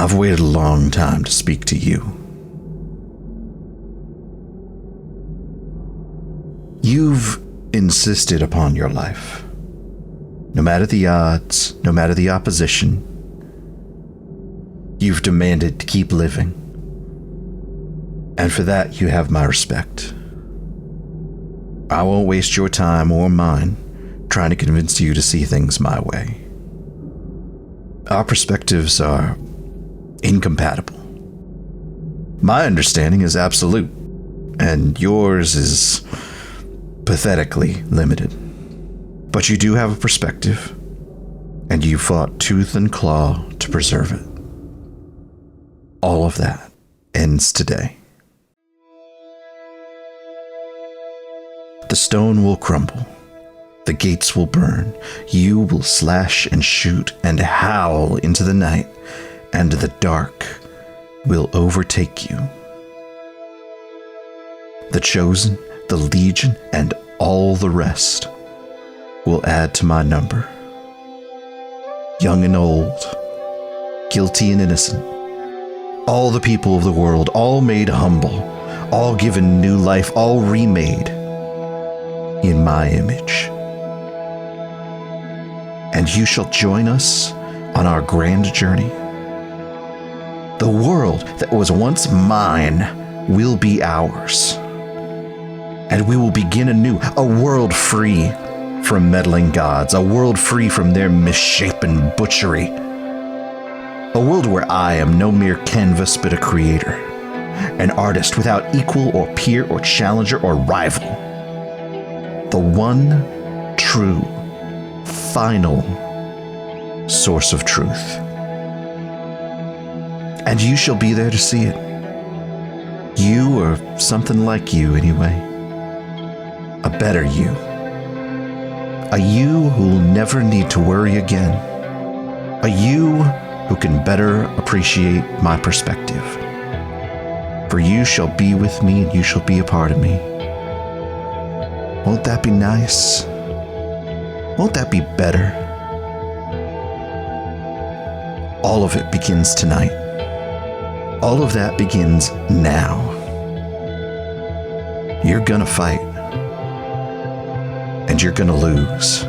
I've waited a long time to speak to you. You've insisted upon your life. No matter the odds, no matter the opposition, you've demanded to keep living. And for that, you have my respect. I won't waste your time or mine trying to convince you to see things my way. Our perspectives are incompatible. My understanding is absolute, and yours is pathetically limited. But you do have a perspective, and you fought tooth and claw to preserve it. All of that ends today. The stone will crumble. The gates will burn. You will slash and shoot and howl into the night, and the dark will overtake you. The chosen, the legion, and all the rest will add to my number. Young and old, guilty and innocent, all the people of the world, all made humble, all given new life, all remade in my image. And you shall join us on our grand journey. The world that was once mine will be ours. And we will begin anew, a world free from meddling gods, a world free from their misshapen butchery. A world where I am no mere canvas but a creator, an artist without equal or peer or challenger or rival. The one true, final source of truth. And you shall be there to see it. You, or something like you anyway. A better you. A you who'll never need to worry again. A you who can better appreciate my perspective. For you shall be with me and you shall be a part of me. Won't that be nice? Won't that be better? All of it begins tonight. All of that begins now. You're gonna fight. And you're gonna lose.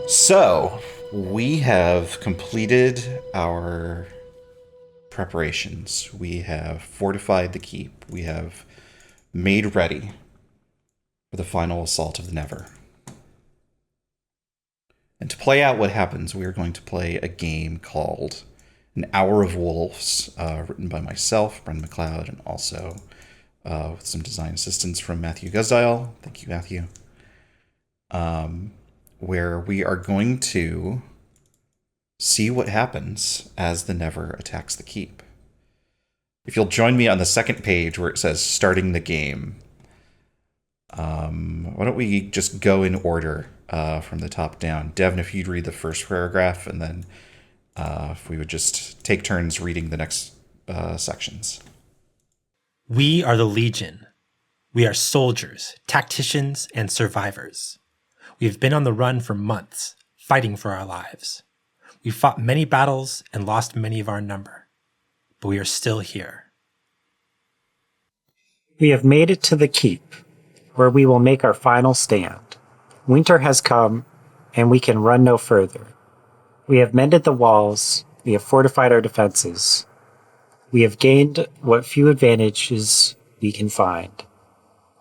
So, we have completed our preparations. We have fortified the keep. We have made ready for the final assault of the Never. And to play out what happens, we are going to play a game called An Hour of Wolves, written by myself, Brendan McLeod, and also with some design assistance from Matthew Guzdial. Thank you, Matthew. Where we are going to see what happens as the Never attacks the keep. If you'll join me on the second page where it says starting the game, why don't we just go in order from the top down. Devin, if you'd read the first paragraph, and then if we would just take turns reading the next sections. We are the Legion. We are soldiers, tacticians, and survivors. We have been on the run for months, fighting for our lives. We fought many battles and lost many of our number, but we are still here. We have made it to the keep, where we will make our final stand. Winter has come, and we can run no further. We have mended the walls, we have fortified our defenses. We have gained what few advantages we can find.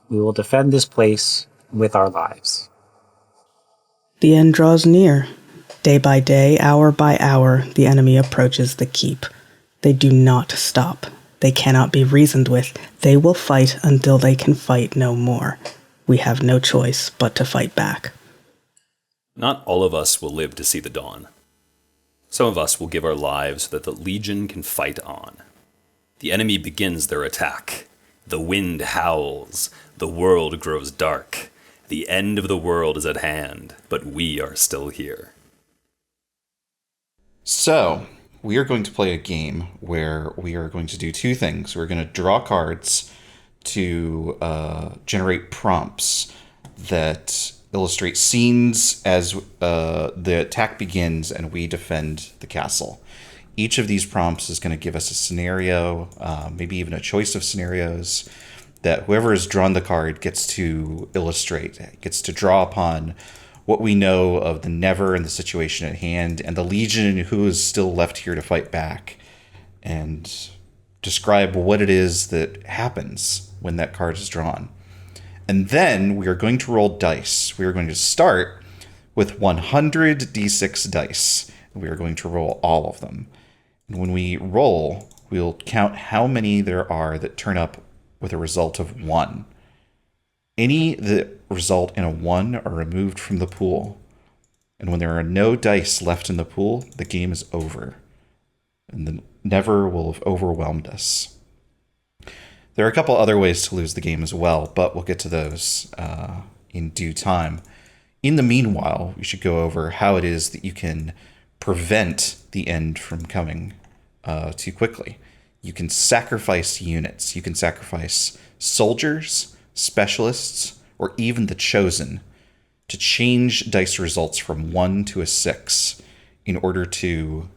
We will defend this place with our lives. The end draws near. Day by day, hour by hour, the enemy approaches the keep. They do not stop. They cannot be reasoned with. They will fight until they can fight no more. We have no choice but to fight back. Not all of us will live to see the dawn. Some of us will give our lives so that the Legion can fight on. The enemy begins their attack. The wind howls. The world grows dark. The end of the world is at hand, but we are still here. So, we are going to play a game where we are going to do two things. We're going to draw cards to generate prompts that illustrate scenes as the attack begins and we defend the castle. Each of these prompts is going to give us a scenario, maybe even a choice of scenarios that whoever has drawn the card gets to illustrate, gets to draw upon what we know of the Never and the situation at hand, and the Legion who is still left here to fight back, and describe what it is that happens when that card is drawn. And then we are going to roll dice. We are going to start with 100 d6 dice. We are going to roll all of them. And when we roll, we'll count how many there are that turn up with a result of 1. Any that result in a 1 are removed from the pool. And when there are no dice left in the pool, the game is over. And the Never will have overwhelmed us. There are a couple other ways to lose the game as well, but we'll get to those in due time. In the meanwhile, we should go over how it is that you can prevent the end from coming too quickly. You can sacrifice units. You can sacrifice soldiers, specialists, or even the chosen to change dice results from 1 to a 6 in order to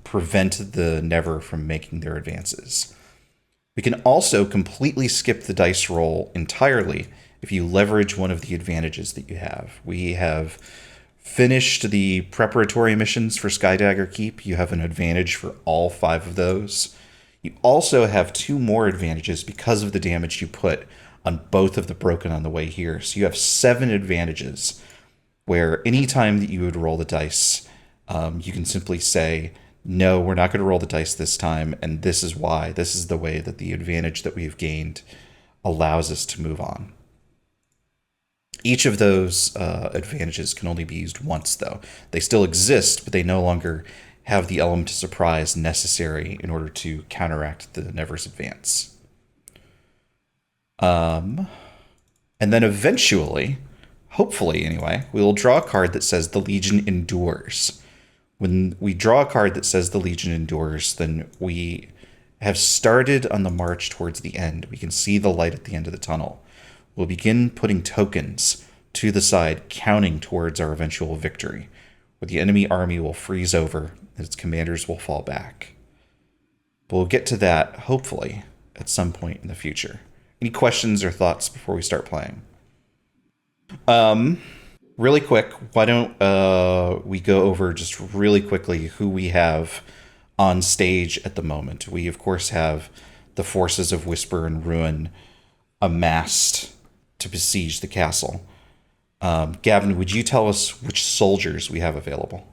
prevent the Never from making their advances. We can also completely skip the dice roll entirely if you leverage one of the advantages that you have. We have finished the preparatory missions for Skydagger Keep. You have an advantage for all 5 of those. You also have 2 more advantages because of the damage you put on both of the Broken on the way here. So you have 7 advantages where anytime that you would roll the dice, you can simply say, no, we're not going to roll the dice this time, and this is why. This is the way that the advantage that we've gained allows us to move on. Each of those advantages can only be used once, though. They still exist, but they no longer have the element of surprise necessary in order to counteract the Never's advance. And then eventually, hopefully anyway, we will draw a card that says the Legion endures. When we draw a card that says the Legion endures, then we have started on the march towards the end. We can see the light at the end of the tunnel. We'll begin putting tokens to the side, counting towards our eventual victory, where the enemy army will freeze over and its commanders will fall back. But we'll get to that, hopefully, at some point in the future. Any questions or thoughts before we start playing? Really quick, why don't we go over just really quickly who we have on stage at the moment. We, of course, have the forces of Whisper and Ruin amassed to besiege the castle. Gavin, would you tell us which soldiers we have available?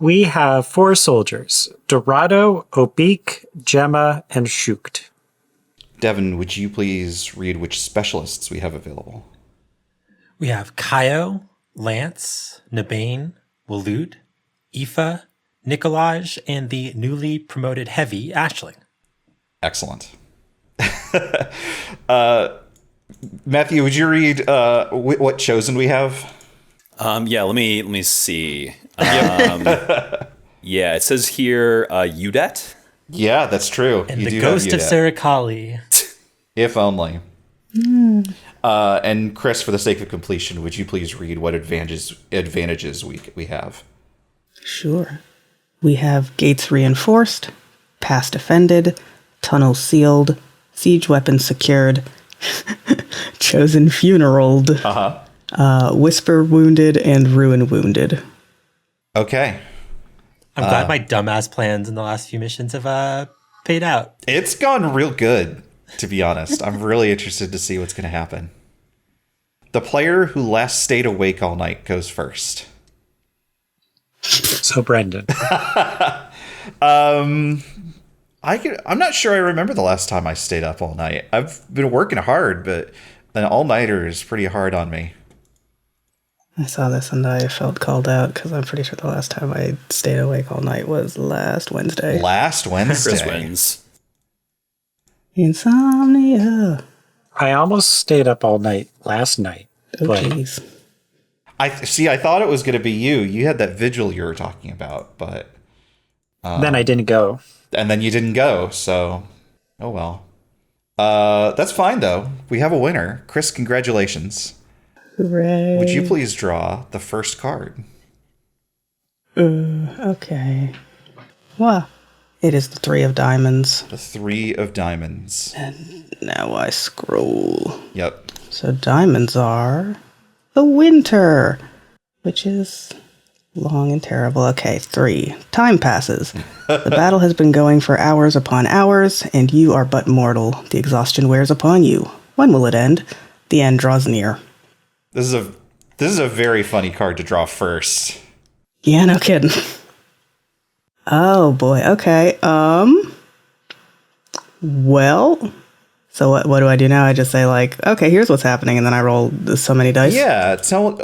We have 4 soldiers: Dorado, Obik, Gemma, and Shukt. Devin, would you please read which specialists we have available? We have Kaio, Lance, Nabane, Waloot, Aoife, Nicolaj, and the newly promoted heavy Ashling. Excellent. Matthew, would you read what chosen we have? Yeah, let me see. Yeah, it says here, Udet. Yeah, that's true. And You the do ghost have of Udet. Sarah Colley. If only. And Kris, for the sake of completion, would you please read what advantages we have? Sure. We have gates reinforced, pass defended, tunnels sealed, siege weapons secured, chosen funeraled, whisper wounded, and ruin wounded. Okay. I'm glad my dumbass plans in the last few missions have paid out. It's gone real good, to be honest. I'm really interested to see what's going to happen. The player who last stayed awake all night goes first. So, Brendan. I'm not sure I remember the last time I stayed up all night. I've been working hard, but an all-nighter is pretty hard on me. I saw this and I felt called out because I'm pretty sure the last time I stayed awake all night was last Wednesday. Last Wednesday. Chris wins. Insomnia. I almost stayed up all night last night. Oh, But jeez. I thought it was going to be you. You had that vigil you were talking about, but then I didn't go. and then you didn't go. So, oh well. That's fine though. We have a winner. Kris, congratulations. Hooray. Would you please draw the first card? Okay. Well, it is the 3 of diamonds. The 3 of diamonds. Now I scroll. Yep. So diamonds are the winter, which is long and terrible. Okay, 3. Time passes. The battle has been going for hours upon hours, and you are but mortal. The exhaustion wears upon you. When will it end? The end draws near. This is a very funny card to draw first. Yeah, no kidding. Oh boy. Okay. Well. So what do I do now? I just say like, okay, here's what's happening, and then I roll so many dice. Yeah, tell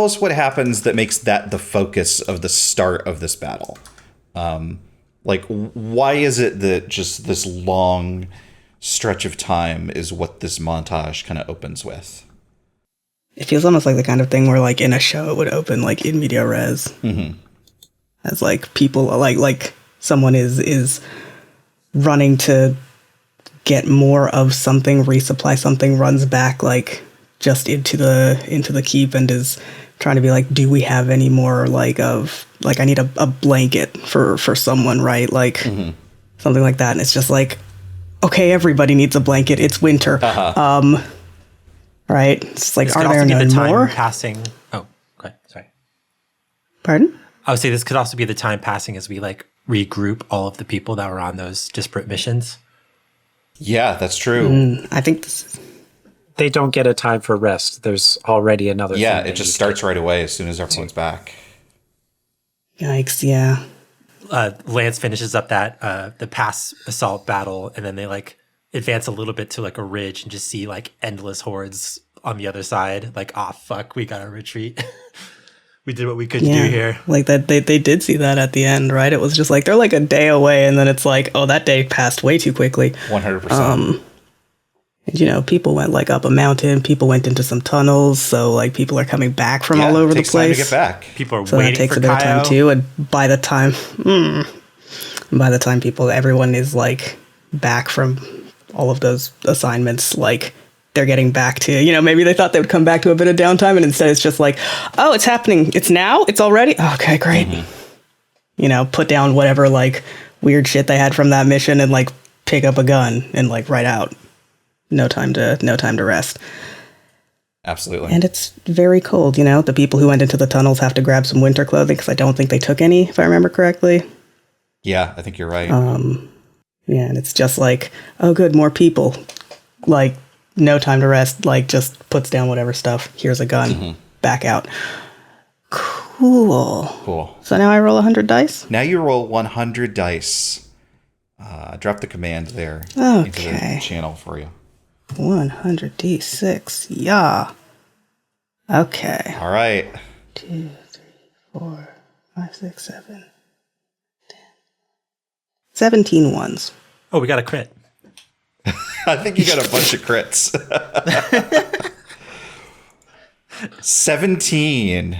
us what happens that makes that the focus of the start of this battle. Why is it that just this long stretch of time is what this montage kind of opens with? It feels almost like the kind of thing where, like, in a show, it would open, like, in media res. Mm-hmm. As, like, people, like someone is running to get more of something, resupply something, runs back, like, just into the keep and is trying to be like, do we have any more, like, I need a blanket for someone, right? Like, something like that. And it's just like, okay, everybody needs a blanket. It's winter. Right? It's like, This are could there also be the none time more? passing. Oh, okay, sorry. Pardon? I would say this could also be the time passing as we like regroup all of the people that were on those disparate missions. Yeah, that's true. I think this is... They don't get a time for rest. There's already another Yeah, thing it just starts right away as soon as everyone's back. Yikes, yeah. Lance finishes up that the pass assault battle, and then they like advance a little bit to like a ridge and just see like endless hordes on the other side. Like, ah, fuck, we gotta retreat. We did what we could do here. Like that they did see that at the end, right? It was just like they're like a day away, and then it's like, oh, that day passed way too quickly. 100%. And, you know, people went like up a mountain, people went into some tunnels, so like people are coming back from all over it the takes time to place. get back. People are So waiting that takes for a bit of time Kyle. too, and by the time everyone is like back from all of those assignments, like they're getting back to, you know, maybe they thought they would come back to a bit of downtime, and instead it's just like, oh, it's happening. It's now? It's already? Okay, great. You know, put down whatever like weird shit they had from that mission and like pick up a gun and like right out. No time to rest. Absolutely. And it's very cold, you know. The people who went into the tunnels have to grab some winter clothing because I don't think they took any, if I remember correctly. Yeah, I think you're right. Yeah, and it's just like, oh, good, more people. Like, no time to rest. Like, just puts down whatever stuff. Here's a gun. Back out. Cool. Cool. So now I roll 100 dice? Now you roll 100 dice. Drop the command there into Okay. the channel for you. 100 d6. Yeah. Okay. All right. 2, 3, 4, 5, 6, 7, 10. 17 ones. Oh, we got a crit. I think you got a bunch of crits. 17.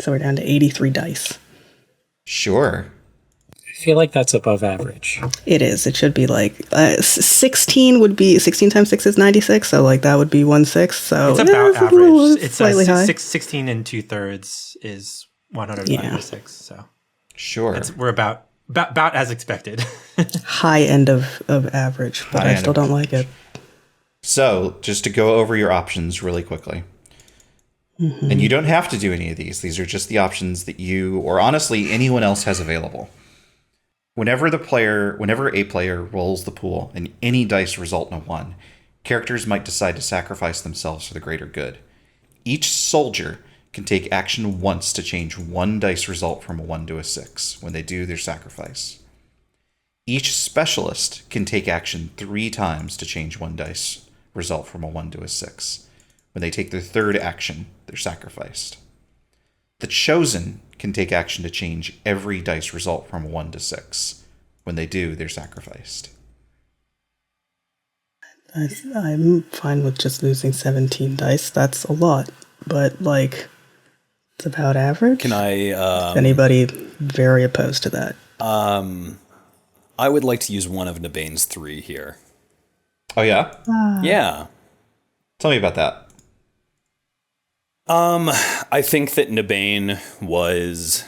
So we're down to 83 dice. Sure. I feel like that's above average. It is. It should be like 16 would be 16 times 6 is 96. So like that would be 1/6. So It's about a little- average. It's slightly high. 16 and 2/3 is 196. So Sure. we're about as expected. High end of average, but High I end still of don't like it. So, just to go over your options really quickly. And you don't have to do any of these. These are just the options that you, or honestly, anyone else has available. Whenever a player rolls the pool and any dice result in a 1, characters might decide to sacrifice themselves for the greater good. Each soldier can take action once to change one dice result from a 1 to a 6. When they do, they're sacrifice. Each specialist can take action 3 times to change one dice result from a 1 to a 6. When they take their third action, they're sacrificed. The chosen can take action to change every dice result from a 1 to 6. When they do, they're sacrificed. I'm fine with just losing 17 dice. That's a lot, but like it's about average. Can I? Is anybody very opposed to that? I would like to use one of Nabane's 3 here. Oh, yeah? Yeah. Tell me about that. I think that Nabane was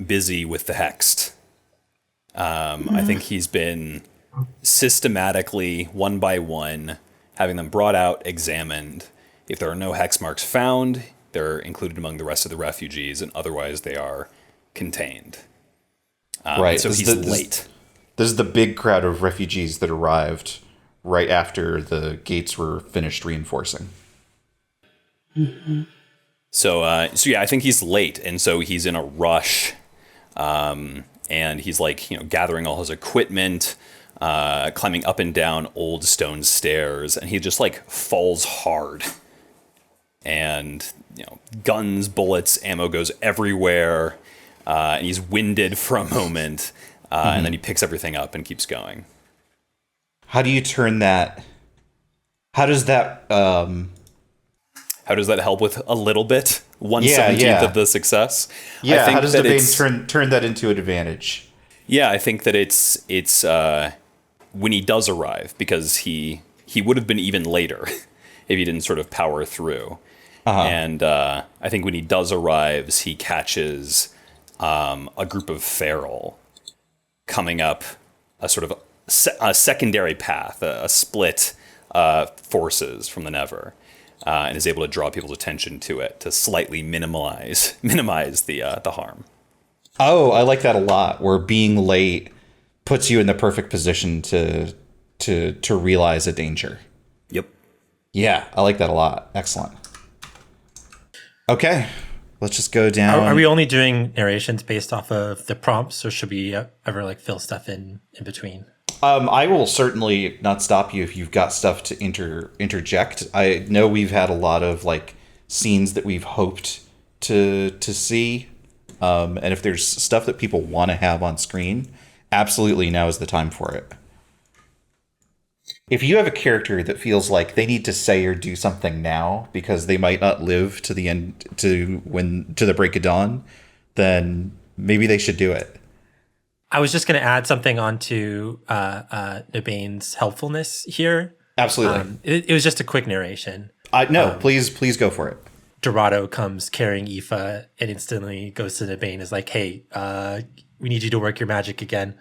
busy with the Hexed. I think he's been systematically, one by one, having them brought out, examined. If there are no hex marks found, they're included among the rest of the refugees, and otherwise they are contained. Right. So he's late. This is the big crowd of refugees that arrived right after the gates were finished reinforcing. So yeah, I think he's late, and so he's in a rush, and he's like, gathering all his equipment, climbing up and down old stone stairs, and he just like falls hard, and guns, bullets, ammo goes everywhere, and he's winded for a moment, and then he picks everything up and keeps going. How do you turn that? How does that? How does that help with a little bit? 1/17 of the success. Yeah. I think How does that Devane turn that into an advantage? Yeah, I think that it's when he does arrive, because he would have been even later if he didn't sort of power through. And I think when he does arrive, he catches a group of feral coming up a sort of a secondary path, a split forces from the Never, and is able to draw people's attention to it to slightly minimize the harm. Oh, I like that a lot. Where being late puts you in the perfect position to realize a danger. Yep. Yeah, I like that a lot. Excellent. Okay, let's just go down. Are we only doing narrations based off of the prompts, or should we ever like fill stuff in between? I will certainly not stop you if you've got stuff to interject. I know we've had a lot of like scenes that we've hoped to see, and if there's stuff that people want to have on screen, absolutely now is the time for it. If you have a character that feels like they need to say or do something now because they might not live to the end to the break of dawn, then maybe they should do it. I was just going to add something onto Nabane's helpfulness here. Absolutely. It was just a quick narration. Please go for it. Dorado comes carrying Aoife and instantly goes to Nabane, is like, hey, we need you to work your magic again.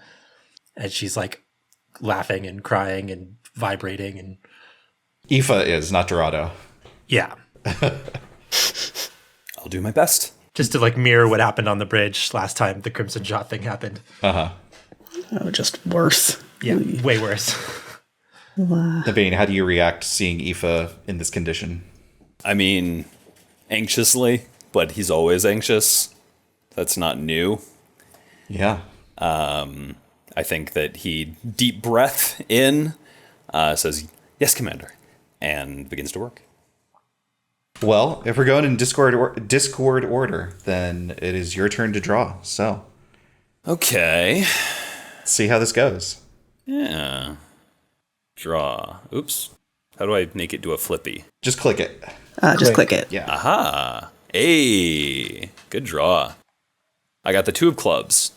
And she's like laughing and crying and vibrating. And Aoife is, not Dorado. Yeah. I'll do my best. Just to like mirror what happened on the bridge last time the Crimson Shot thing happened. Oh, just worse. Yeah, way worse. Nabane, how do you react to seeing Aoife in this condition? I mean, anxiously, but he's always anxious. That's not new. Yeah. I think that he deep breath in, says, "Yes, Commander," and begins to work. Well, if we're going in Discord order, then it is your turn to draw. So, Okay. let's see how this goes. Yeah. Draw. Oops. How do I make it do a flippy? Just click it. Just click it. Yeah. Aha. Hey, good draw. I got the 2 of clubs.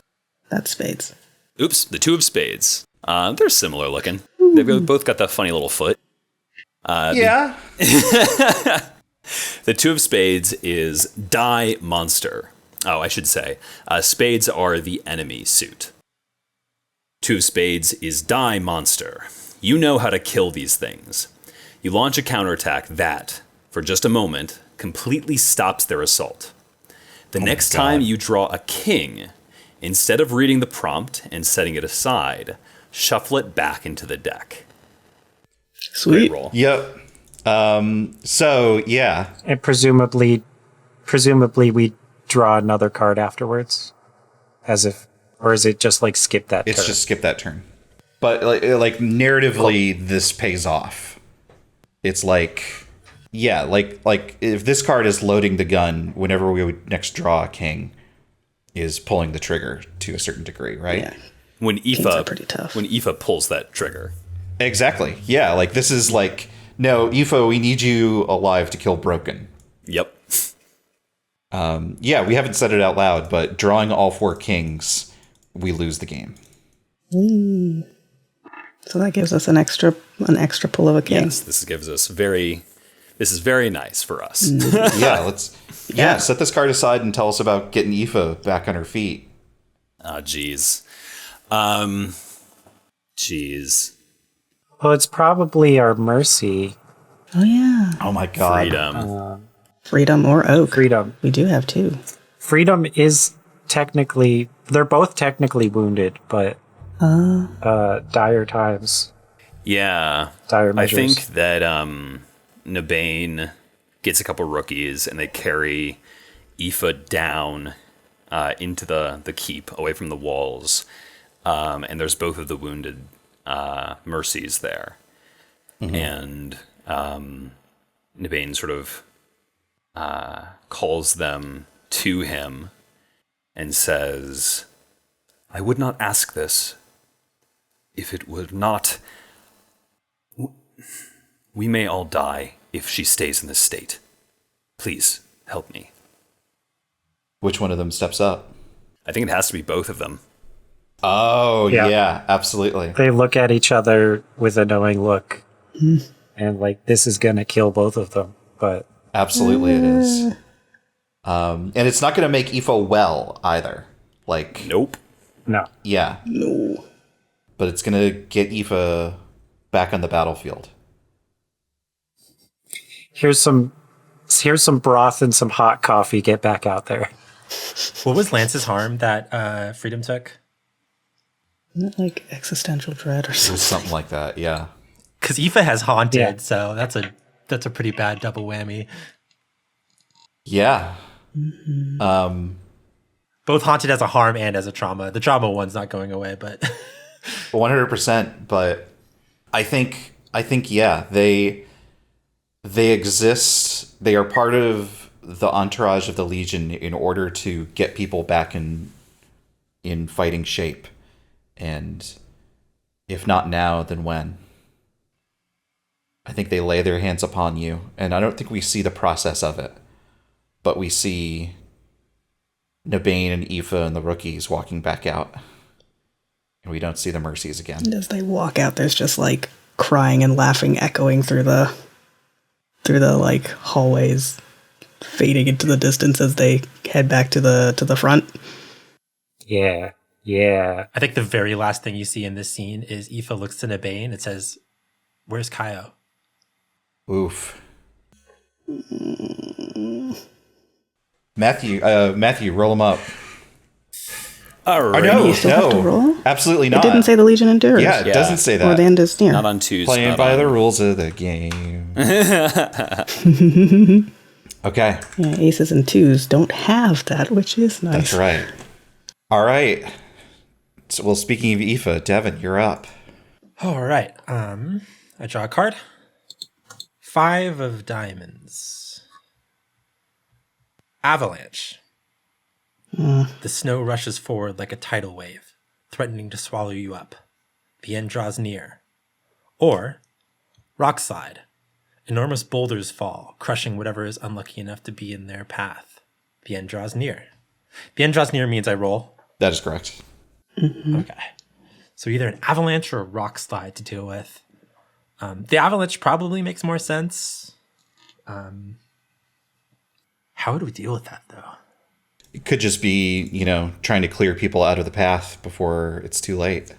That's spades. Oops, the 2 of spades. They're similar looking. They've both got that funny little foot. Yeah. The 2 of spades is die monster. Oh, I should say, spades are the enemy suit. 2 of spades is die monster. You know how to kill these things. You launch a counterattack that, for just a moment, completely stops their assault. The next time you draw a king, instead of reading the prompt and setting it aside, shuffle it back into the deck. Sweet. Great roll. Yep. So yeah, And presumably we draw another card afterwards, or is it just like skip that it's turn? just skip that turn. But like narratively, this pays off. It's like, yeah, like if this card is loading the gun, whenever we would next draw a king, is pulling the trigger to a certain degree, right? Yeah. When Kings are Aoife pretty tough. when Aoife pulls that trigger. Exactly. Yeah, like this is like, no, Aoife, we need you alive to kill Broken. Yep. Yeah, we haven't said it out loud, but drawing all 4 kings, we lose the game. So that gives us an extra pull of a king. Yes, this is very nice for us. Yeah, set this card aside and tell us about getting Aoife back on her feet. Ah, jeez. Jeez. Well, it's probably our mercy. Oh yeah. Oh my god. Freedom. Freedom or oak. Freedom. We do have 2. Freedom is technically, they're both technically wounded, but dire times, Yeah. dire I measures. think that Nabane gets a couple rookies and they carry Aoife down into the keep, away from the walls. And there's both of the wounded mercies there. And Nabane sort of calls them to him and says, I would not ask this if it were not... We may all die if she stays in this state. Please, help me. Which one of them steps up? I think it has to be both of them. Oh, Yeah. yeah, absolutely. They look at each other with a knowing look, and like, this is gonna kill both of them. But Absolutely it is. And it's not going to make Aoife well either. Like, Nope. no, yeah. No. But it's going to get Aoife back on the battlefield. here's some broth and some hot coffee. Get back out there. What was Lance's harm that Freedom took? Isn't it like existential dread or It something? was something like that, yeah. Because Aoife has haunted, Yeah. so that's a pretty bad double whammy. Yeah. Both haunted as a harm and as a trauma. The trauma one's not going away, but 100%, but I think yeah, they exist. They are part of the entourage of the Legion in order to get people back in fighting shape. And if not now, then when? I think they lay their hands upon you, and I don't think we see the process of it, but we see Nabane and Aoife and the rookies walking back out. And we don't see the mercies again. As they walk out, there's just like crying and laughing echoing through the like hallways, fading into the distance as they head back to the front. Yeah, yeah. I think the very last thing you see in this scene is Aoife looks to Nabane and says, "Where's Kaio?" Oof. Matthew, roll him up. All Oh, right. no, You still have to roll? absolutely It not. didn't say the Legion endures. Yeah, it Yeah. doesn't say Or that. the end is near. Not on twos. Playing not by on- the rules of the game. Okay, Yeah, aces and twos don't have that, which is nice. that's right. All right. So, well, speaking of Aoife, Devin, you're up. All right. I draw a card. 5 of diamonds. Avalanche. The snow rushes forward like a tidal wave, threatening to swallow you up. The end draws near. Or, rock slide. Enormous boulders fall, crushing whatever is unlucky enough to be in their path. The end draws near. The end draws near means I roll. That is correct. Okay. So either an avalanche or a rock slide to deal with. The avalanche probably makes more sense. How would we deal with that, though? It could just be, trying to clear people out of the path before it's too late.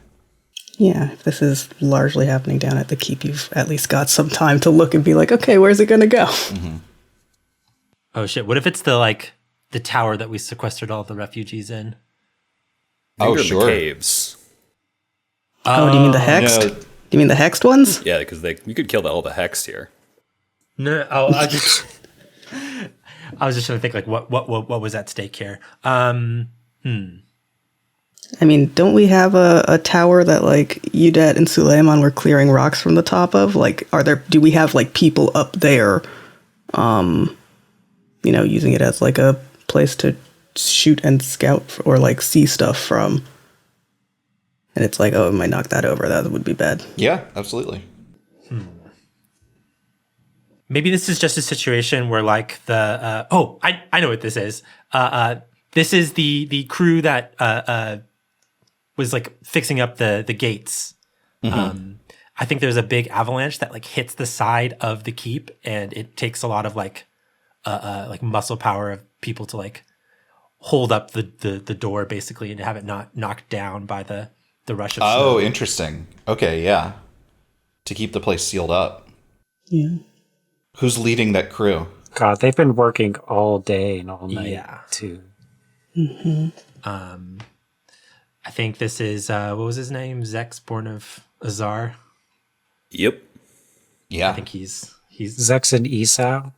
Yeah, if this is largely happening down at the keep, you've at least got some time to look and be like, okay, where's it going to go? Mm-hmm. Oh, shit. What if it's the tower that we sequestered all the refugees in? Oh, sure. The caves. Oh, do you mean the hexed? No. Do you mean the hexed ones? Yeah, because you could kill all the hexed here. No, I was just trying to think what was at stake here. I mean, don't we have a tower that Udet and Suleiman were clearing rocks from the top of? Do we have people up there, using it as a place to shoot and scout or see stuff from? And it's it might knock that over. That would be bad. Yeah, absolutely. Maybe this is just a situation where I know what this is. This is the crew that was fixing up the gates. Mm-hmm. I think there's a big avalanche that hits the side of the keep, and it takes a lot of muscle power of people to hold up the door basically and have it not knocked down by the rush of snow. Oh, interesting. Okay, yeah. To keep the place sealed up. Yeah. Who's leading that crew? God, they've been working all day and all night, too. Mm-hmm. I think this is, what was his name? Zex, born of Azar. Yep. Yeah. I think he's Zex and Esau.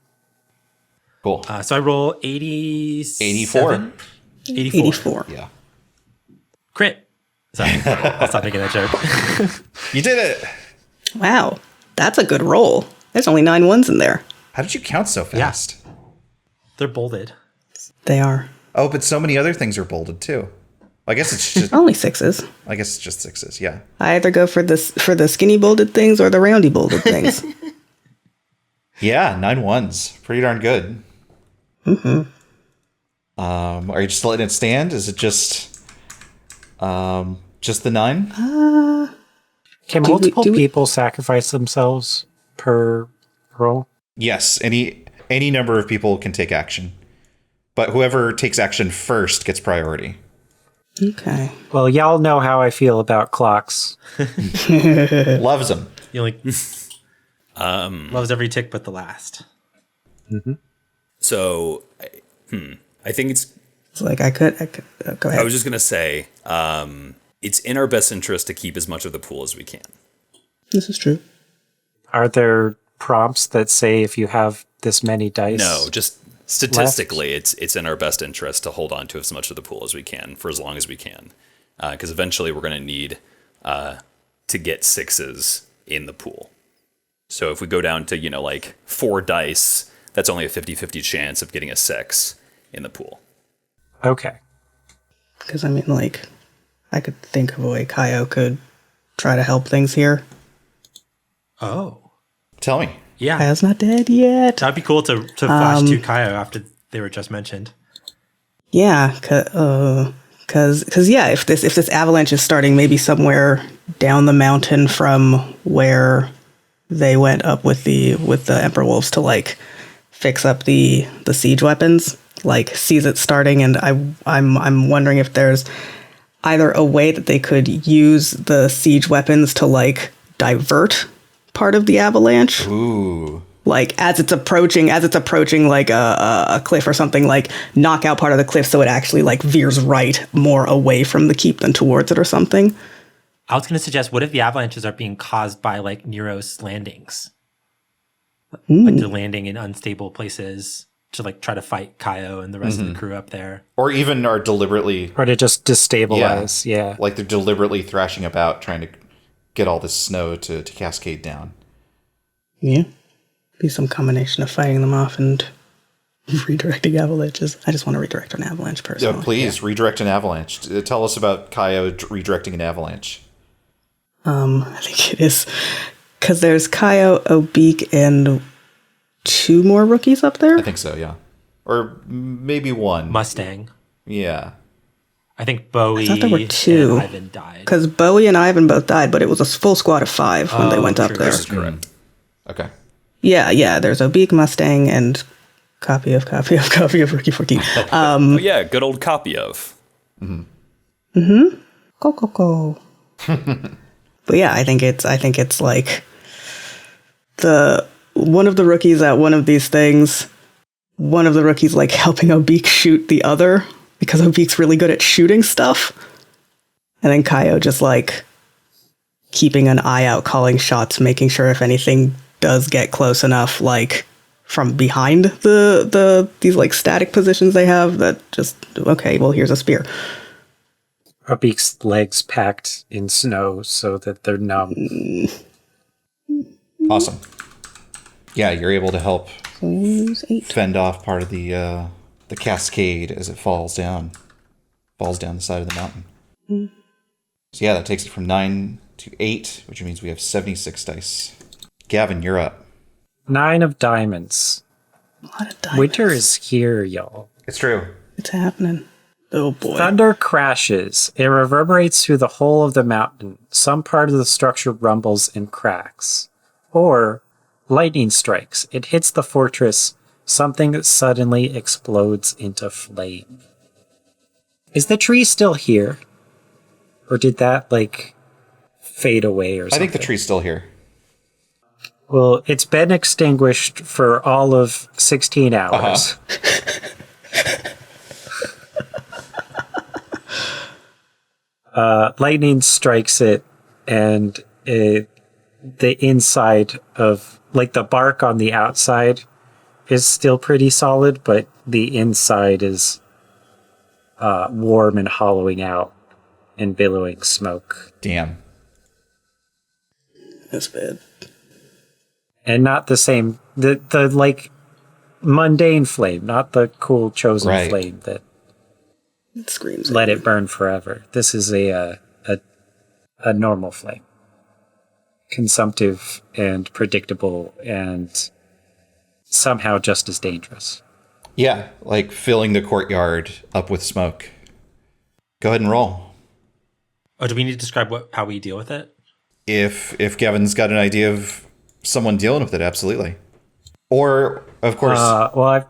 Cool. So I roll 84. 84. Yeah. Crit. Sorry, I'll stop making that joke. You did it. Wow, that's a good roll. There's only 9 ones in there. How did you count so fast? They're bolded. They are. Oh, but so many other things are bolded too. I guess it's just Only 6s. I guess it's just 6s, yeah. I either go for the skinny bolded things or the roundy bolded things. Yeah, 9 1s. Pretty darn good. Mm-hmm. Are you just letting it stand? Is it just the 9? Can Do we- multiple do we- people sacrifice themselves per roll? Yes, any number of people can take action. But whoever takes action first gets priority. Okay. Well, y'all know how I feel about clocks. Loves them. You loves every tick but the last. Mm-hmm. So, I think it's... It's I could go ahead. I was just going to say, it's in our best interest to keep as much of the pool as we can. This is true. Are there prompts that say if you have this many dice? No, just statistically, it's in our best interest to hold on to as much of the pool as we can for as long as we can. Because eventually we're going to need to get 6s in the pool. So if we go down to, 4 dice, that's only a 50-50 chance of getting a 6 in the pool. Okay. Because, I could think of a way Kaio could try to help things here. Oh. Tell me. Yeah. Kaio's not dead yet. That'd be cool to flash to Kaio after they were just mentioned. Yeah, because yeah, if this avalanche is starting maybe somewhere down the mountain from where they went up with the Emperor Wolves to fix up the siege weapons, sees it starting, and I'm wondering if there's either a way that they could use the siege weapons to divert part of the avalanche. Ooh. As it's approaching a cliff or something, knock out part of the cliff so it actually veers right more away from the keep than towards it or something. I was going to suggest, what if the avalanches are being caused by Nero's landings? They're landing in unstable places to try to fight Kaio and the rest of the crew up there. Or even are deliberately... Or to just destabilize, yeah. They're deliberately thrashing about trying to get all this snow to cascade down. Yeah. Be some combination of fighting them off and redirecting avalanches. I just want to redirect an avalanche personally. Yeah, please, redirect an avalanche. Tell us about Kaio redirecting an avalanche. I think it is because there's Kaio, Obeek, and 2 more rookies up there? I think so, yeah. Or maybe 1. Mustang. Yeah. I think Bowie I thought there were 2. and Ivan died. Because Bowie and Ivan both died, but it was a full squad of 5 when they went up true, there. that's correct. Okay. Yeah, there's Obeek, Mustang, and copy of Rookie 14. Oh, yeah, good old copy of. Go. But yeah, I think it's like one of the rookies at one of these things, one of the rookies like helping Obeek shoot the other because Obeek's really good at shooting stuff. And then Kaio just like keeping an eye out, calling shots, making sure if anything does get close enough, like from behind these like static positions they have, that just, okay, well, here's a spear. Obeek's legs packed in snow so that they're numb. Awesome. Yeah, you're able to help Use 8. fend off part of the cascade as it falls down the side of the mountain. So yeah, that takes it from 9 to 8, which means we have 76 dice. Gavin, you're up. 9 of diamonds. A lot of diamonds. Winter is here, y'all. It's true. It's happening. Oh boy. Thunder crashes. It reverberates through the whole of the mountain. Some part of the structure rumbles and cracks. Or lightning strikes. It hits the fortress. Something suddenly explodes into flame. Is the tree still here? Or did that, like, fade away or something? I think the tree's still here. Well, it's been extinguished for all of 16 hours. Lightning strikes it, and the inside of, like, the bark on the outside is still pretty solid, but the inside is warm and hollowing out and billowing smoke. Damn. That's bad. And not the same, the like, mundane flame, not the cool chosen Right. flame that It screams. let it burn forever. This is a normal flame. Consumptive and predictable and somehow just as dangerous. Yeah, like filling the courtyard up with smoke. Go ahead and roll. Oh, do we need to describe how we deal with it? If Gavin's got an idea of someone dealing with it, absolutely. Or, of course... I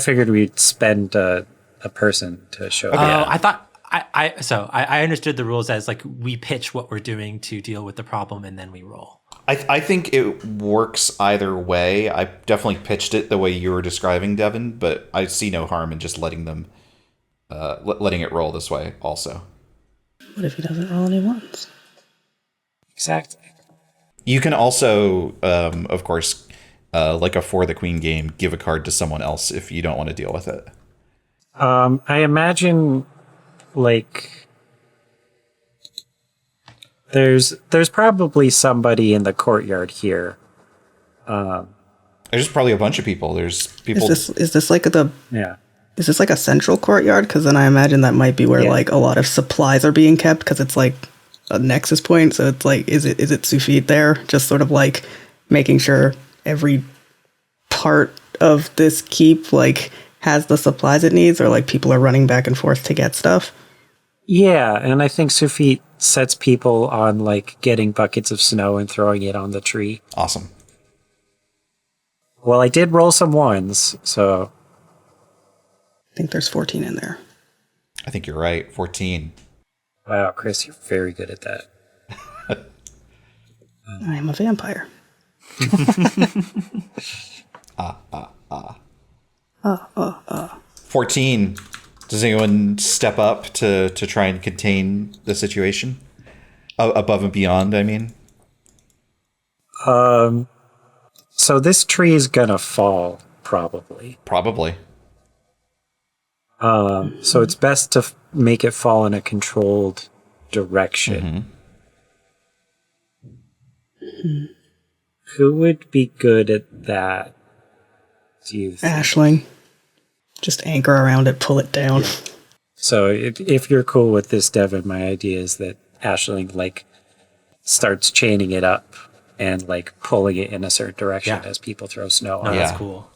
figured we'd spend a person to show Oh, up. I thought I understood the rules as like we pitch what we're doing to deal with the problem and then we roll. I think it works either way. I definitely pitched it the way you were describing, Devin, but I see no harm in just letting them, letting it roll this way also. What if he doesn't roll any ones? Exactly. You can also, of course, like a For the Queen game, give a card to someone else if you don't want to deal with it. I imagine, like, there's probably somebody in the courtyard here. There's probably a bunch of people. There's people... Is this like Yeah. is this like a central courtyard? Because then I imagine that might be where Yeah. like a lot of supplies are being kept, because it's like a nexus point. So it's like, is it Sufit there? Just sort of like making sure every part of this keep like has the supplies it needs, or like people are running back and forth to get stuff. Yeah, and I think Sufit sets people on, like, getting buckets of snow and throwing it on the tree. Awesome. Well, I did roll some ones, so... I think there's 14 in there. I think you're right. 14. Wow, Kris, you're very good at that. I am a vampire. 14. Does anyone step up to try and contain the situation? Above and beyond, I mean? So this tree is gonna fall, probably. Probably. So it's best to make it fall in a controlled direction. Who would be good at that? Do you think? Ashling. Just anchor around it, pull it down. So if you're cool with this, Devin, my idea is that Ashling, like, starts chaining it up and like pulling it in a certain direction Yeah. as people throw snow No, on it. that's cool.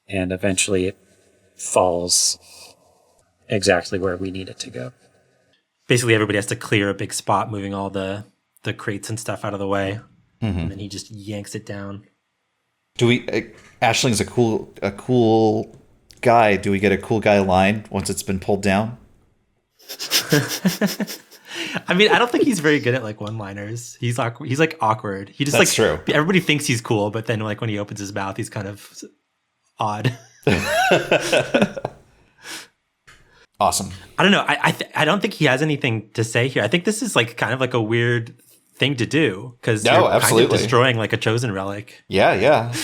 And eventually it falls exactly where we need it to go. Basically, everybody has to clear a big spot, moving all the crates and stuff out of the way, and then he just yanks it down. Do we? Ashling's a cool guy. Do we get a cool guy line once it's been pulled down? I mean, I don't think he's very good at like one-liners. He's awkward. He's like awkward. He just That's like true. Everybody thinks he's cool, but then like when he opens his mouth, he's kind of odd. Awesome. I don't know. I don't think he has anything to say here. I think this is like kind of like a weird thing to do because No, you're kind absolutely. of destroying like a chosen relic, Yeah.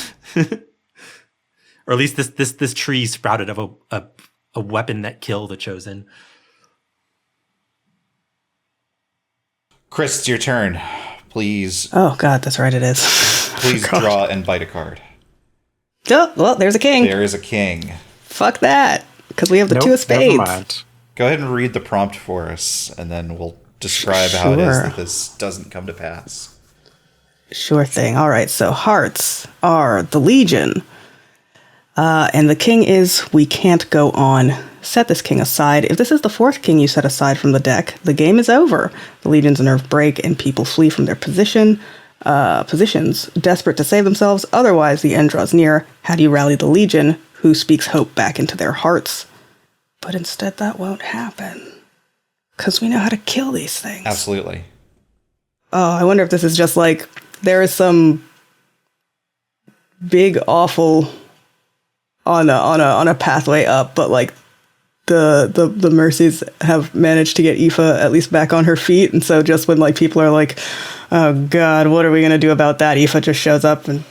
or at least this tree sprouted of a weapon that killed the chosen. Kris, it's your turn. Please, Oh, God, that's right, it is. please God. draw and bite a card. Oh, well, there's a king. There is a king. Fuck that. Because we have the Nope, two of never spades. mind. Go ahead and read the prompt for us, and then we'll describe how it is Sure. that this doesn't come to pass. Sure thing. All right, so hearts are the Legion. And the king is, we can't go on. Set this king aside. If this is the fourth king you set aside from the deck, the game is over. The Legion's nerve break and people flee from their positions, desperate to save themselves. Otherwise, the end draws near. How do you rally the Legion, who speaks hope back into their hearts? But instead, that won't happen. Because we know how to kill these things. Absolutely. Oh, I wonder if this is just like there is some big awful on a pathway up, but like the mercies have managed to get Aoife at least back on her feet, and so just when like people are like, oh God, what are we gonna do about that? Aoife just shows up and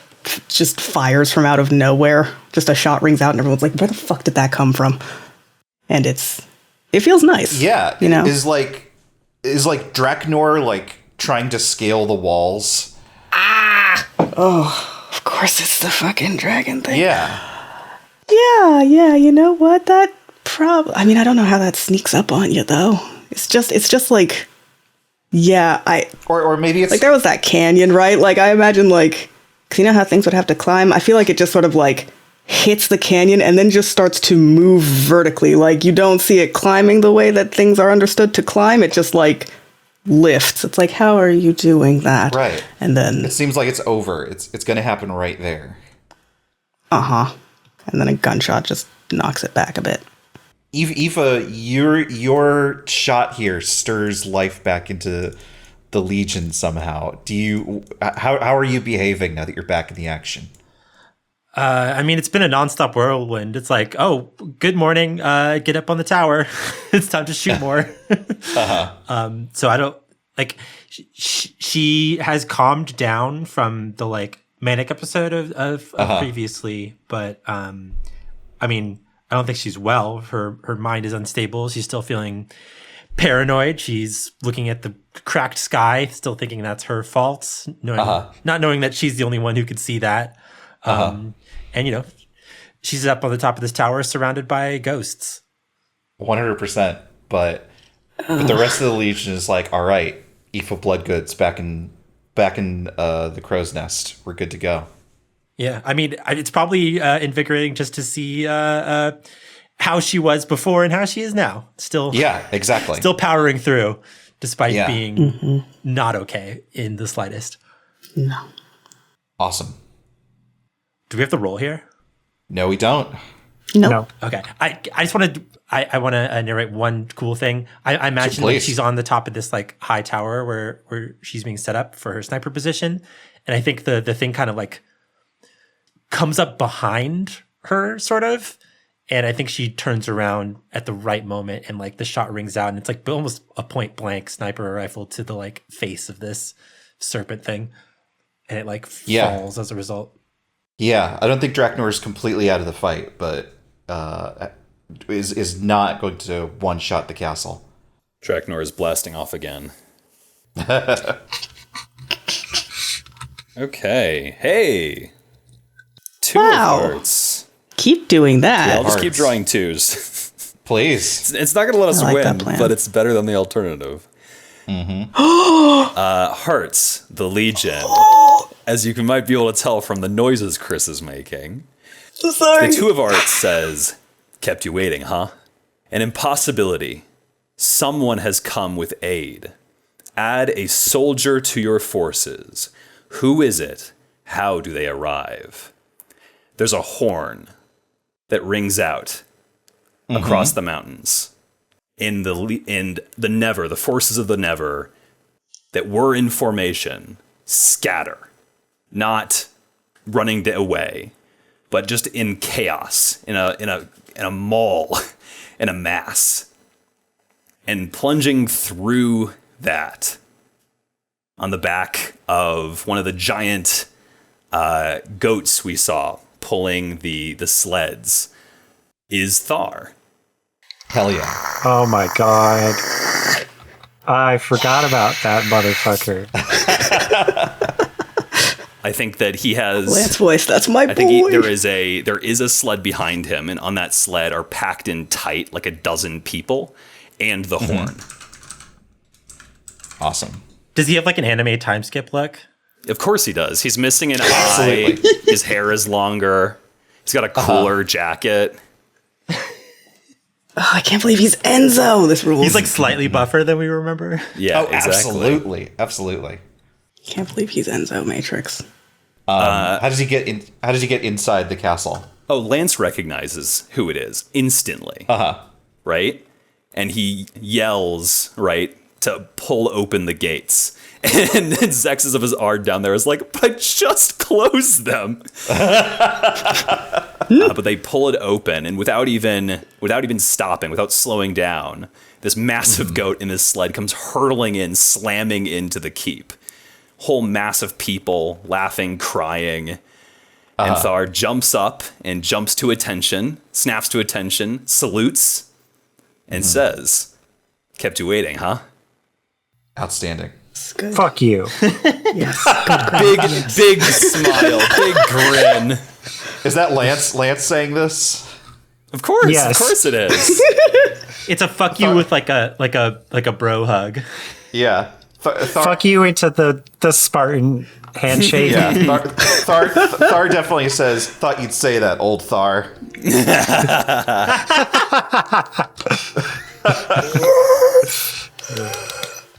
just fires from out of nowhere. Just a shot rings out, and everyone's like, where the fuck did that come from? And it feels nice. Yeah. you know. Is like Draknor like trying to scale the walls? Of course, it's the fucking dragon thing. Yeah. Yeah, you know what? That I mean, I don't know how that sneaks up on you though. It's just like, yeah, Or maybe it's like there was that canyon, right? Like I imagine like, 'cause you know how things would have to climb? I feel like it just sort of like hits the canyon and then just starts to move vertically. Like you don't see it climbing the way that things are understood to climb. It just like lifts. It's like, how are you doing that? Right. And then, It seems like it's over. It's going to happen right there. and then a gunshot just knocks it back a bit. Aoife, your shot here stirs life back into the Legion somehow. How are you behaving now that you're back in the action? I mean, it's been a nonstop whirlwind. It's like, oh, good morning. Get up on the tower. It's time to shoot more. So I don't like. She has calmed down from the like manic episode of previously, but I mean, I don't think she's well. Her mind is unstable. She's still feeling paranoid. She's looking at the cracked sky, still thinking that's her fault, not knowing that she's the only one who could see that. And you know, she's up on the top of this tower, surrounded by ghosts. 100%. But the rest of the Legion is like, all right, Aoife Bloodgood's back in the crow's nest. We're good to go. Yeah, I mean, it's probably invigorating just to see how she was before and how she is now. Still, Yeah, exactly. still powering through, despite Yeah. being not okay in the slightest. No. Awesome. Do we have to roll here? No, we don't. No. Okay, I just want to I want to narrate one cool thing. I imagine like please. she's on the top of this like high tower where she's being set up for her sniper position, and I think the thing kind of like comes up behind her, sort of, and I think she turns around at the right moment, and like the shot rings out, and it's like almost a point blank sniper rifle to the like face of this serpent thing, and it like falls as a result. Yeah, I don't think Draknor is completely out of the fight, but is not going to one-shot the castle. Draknor is blasting off again. Okay. Hey. Two Wow. of hearts. Keep doing that. I'll just keep Hearts. drawing twos. Please. It's not going to let us I like that win, plan. but it's better than the alternative. Hearts, the Legion, as you might be able to tell from the noises Kris is making. Sorry. The 2 of Hearts says, kept you waiting, huh? An impossibility. Someone has come with aid. Add a soldier to your forces. Who is it? How do they arrive? There's a horn that rings out across the mountains. In the Never, the forces of the Never that were in formation scatter, not running away, but just in chaos, in a maul, in a mass. And plunging through that on the back of one of the giant goats we saw pulling the sleds is Thar. Hell yeah. Oh my god. I forgot about that motherfucker. I think that he has Lance voice, that's my boy. I think there is a sled behind him, and on that sled are packed in tight like a dozen people and the horn. Awesome. Does he have like an anime time skip look? Of course he does. He's missing an eye. His hair is longer. He's got a cooler jacket. Oh, I can't believe he's Enzo. This rules. He's like slightly buffer than we remember. Yeah, exactly. Absolutely. Can't believe he's Enzo Matrix. How does he get in? How does he get inside the castle? Oh, Lance recognizes who it is instantly. Right? And he yells, right, to pull open the gates. And then Zexes of his art down there is like, but I just closed them. But they pull it open, and without even stopping, without slowing down, this massive goat in his sled comes hurtling in, slamming into the keep. Whole mass of people laughing, crying. And Thar jumps up and jumps to attention, snaps to attention, salutes, and says, kept you waiting, huh? Outstanding. Good. Fuck you. Yes. Big smile, big grin. Is that Lance saying this? Of course, Yes. Of course it is. It's a fuck you with like a bro hug. Yeah. Fuck you into the Spartan handshake. Yeah. Thar definitely says, thought you'd say that, old Thar.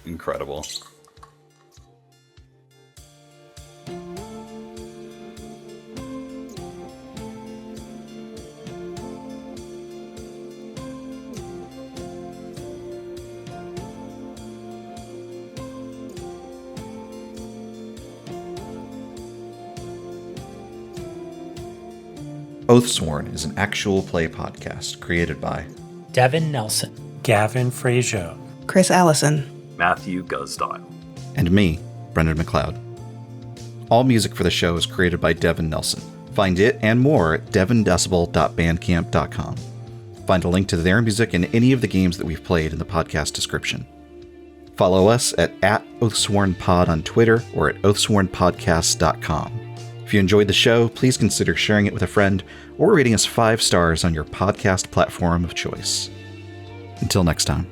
Incredible. OATHSWORN is an actual play podcast created by Devin Nelson. Gavin Fregeau. Kris Allison. Matthew Guzdial. and me, Brendan McLeod. All music for the show is created by Devin Nelson. Find it and more at devindecibel.bandcamp.com. Find a link to their music and any of the games that we've played in the podcast description. Follow us at OathSwornPod on Twitter or at OathSwornPodcast.com. If you enjoyed the show, please consider sharing it with a friend or rating us 5 stars on your podcast platform of choice. Until next time.